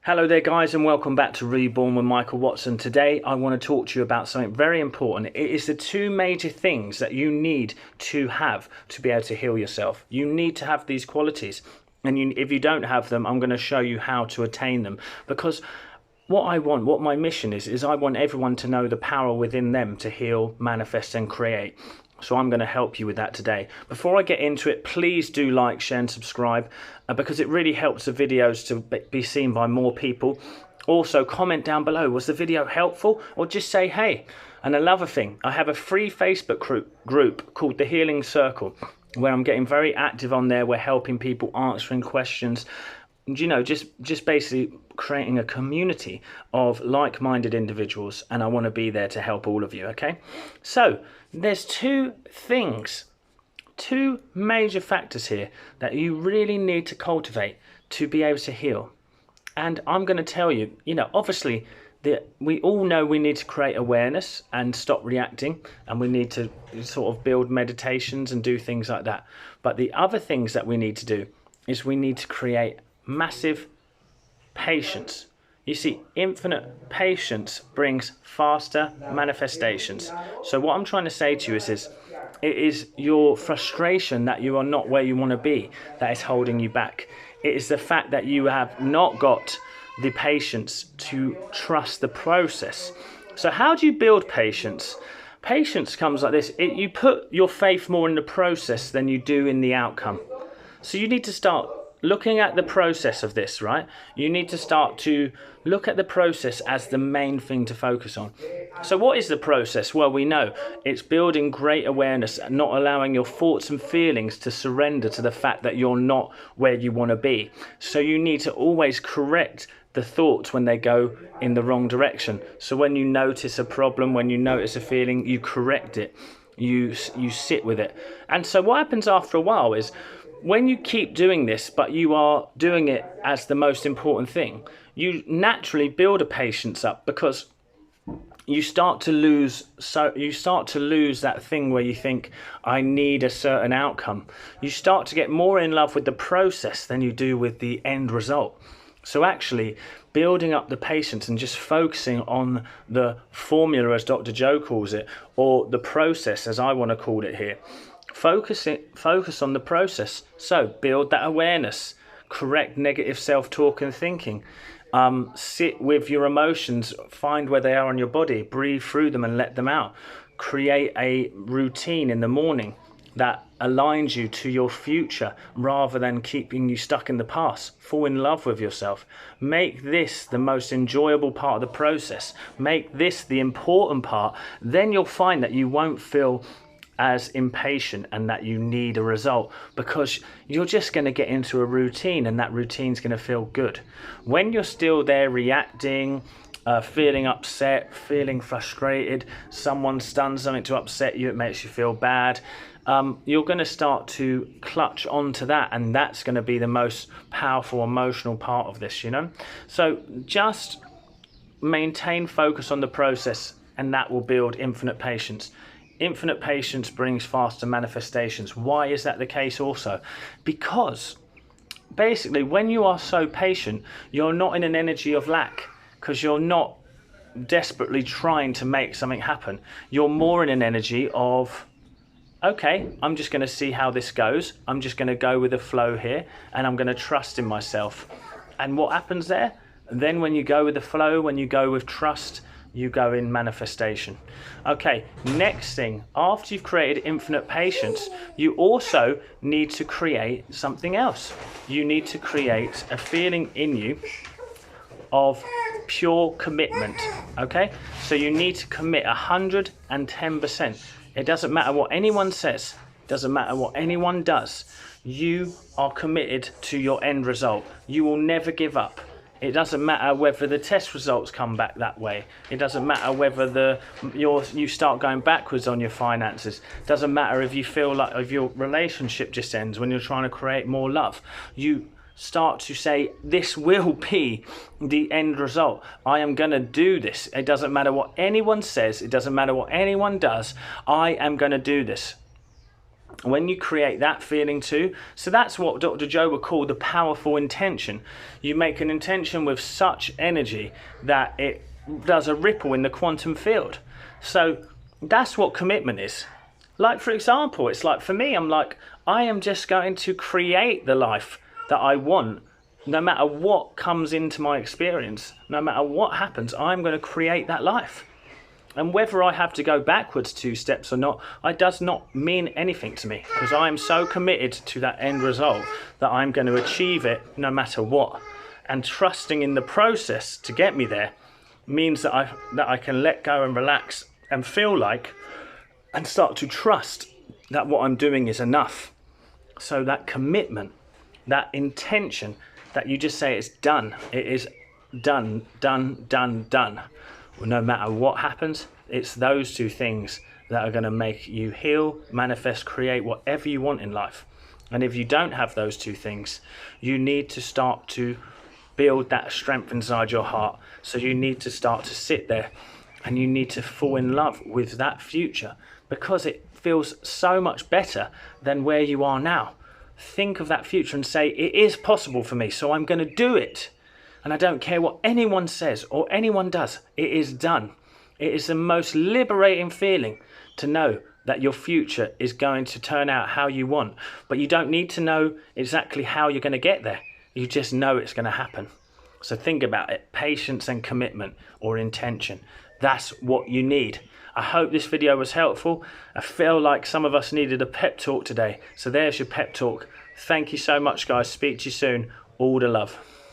Hello there guys, and welcome back to Reborn with Michael Watson. Today I want to talk to you about something very important. It is the two major things that you need to have to be able to heal yourself. You need to have these qualities, and if you don't have them, I'm going to show you how to attain them. Because what my mission is I want everyone to know the power within them to heal, manifest and create. So I'm going to help you with that today. Before I get into it, please do like, share and subscribe because it really helps the videos to be seen by more people. Also, comment down below, was the video helpful? Or just say hey. And another thing, I have a free Facebook group called The Healing Circle, where I'm getting very active on there. We're helping people, answering questions. You know, just basically creating a community of like-minded individuals, and I want to be there to help all of you. Okay, so there's two major factors here that you really need to cultivate to be able to heal. And I'm going to tell you, obviously we all know we need to create awareness and stop reacting, and we need to sort of build meditations and do things like that. But the other things that we need to do is we need to create massive patience. You see, infinite patience brings faster manifestations. So what I'm trying to say to you is this: it is your frustration that you are not where you want to be that is holding you back. It is the fact that you have not got the patience to trust the process. So how do you build patience? Patience comes like this. You put your faith more in the process than you do in the outcome. So you need to start looking at the process of this, right? You need to start to look at the process as the main thing to focus on. So what is the process? Well, we know it's building great awareness, not allowing your thoughts and feelings to surrender to the fact that you're not where you want to be. So you need to always correct the thoughts when they go in the wrong direction. So when you notice a problem, when you notice a feeling, you correct it. You sit with it. And so what happens after a while is, when you keep doing this, but you are doing it as the most important thing, you naturally build a patience up, because you start to lose that thing where you think, I need a certain outcome. You start to get more in love with the process than you do with the end result. So actually building up the patience and just focusing on the formula, as Dr. Joe calls it, or the process as I want to call it here. Focus on the process. So build that awareness, correct negative self-talk and thinking, sit with your emotions, find where they are on your body, breathe through them and let them out. Create a routine in the morning that aligns you to your future rather than keeping you stuck in the past. Fall in love with yourself. Make this the most enjoyable part of the process. Make this the important part. Then you'll find that you won't feel as impatient and that you need a result, because you're just going to get into a routine, and that routine's going to feel good. When you're still there reacting, feeling upset, feeling frustrated, someone's done something to upset you, it makes you feel bad, you're going to start to clutch onto that, and that's going to be the most powerful emotional part of this, So just maintain focus on the process, and that will build infinite patience. Infinite patience brings faster manifestations. Why is that the case also? Because basically when you are so patient, you're not in an energy of lack, because you're not desperately trying to make something happen. You're more in an energy of, okay, I'm just going to see how this goes. I'm just going to go with the flow here, and I'm going to trust in myself. And what happens there? Then when you go with the flow, when you go with trust, you go in manifestation. Okay, next thing, after you've created infinite patience, you also need to create something else. You need to create a feeling in you of pure commitment. Okay, so you need to commit 110%. It doesn't matter what anyone says, it doesn't matter what anyone does. You are committed to your end result. You will never give up. It doesn't matter whether the test results come back that way. It doesn't matter whether you start going backwards on your finances. It doesn't matter if you feel like if your relationship just ends when you're trying to create more love. You start to say, this will be the end result. I am going to do this. It doesn't matter what anyone says. It doesn't matter what anyone does. I am going to do this. When you create that feeling too, so that's what Dr. Joe would call the powerful intention. You make an intention with such energy that it does a ripple in the quantum field. So that's what commitment is. Like, for example, it's like for me, I'm like, I am just going to create the life that I want. No matter what comes into my experience, no matter what happens, I'm going to create that life. And whether I have to go backwards 2 steps or not, it does not mean anything to me, because I am so committed to that end result that I'm going to achieve it no matter what. And trusting in the process to get me there means that I can let go and relax and feel like and start to trust that what I'm doing is enough. So that commitment, that intention, that you just say it's done. It is done, done, done, done. Well, no matter what happens, it's those 2 things that are going to make you heal, manifest, create whatever you want in life. And if you don't have those 2 things, you need to start to build that strength inside your heart. So you need to start to sit there and you need to fall in love with that future, because it feels so much better than where you are now. Think of that future and say, it is possible for me, so I'm going to do it. And I don't care what anyone says or anyone does, it is done. It is the most liberating feeling to know that your future is going to turn out how you want. But you don't need to know exactly how you're going to get there. You just know it's going to happen. So think about it. Patience and commitment, or intention. That's what you need. I hope this video was helpful. I feel like some of us needed a pep talk today. So there's your pep talk. Thank you so much, guys. Speak to you soon. All the love.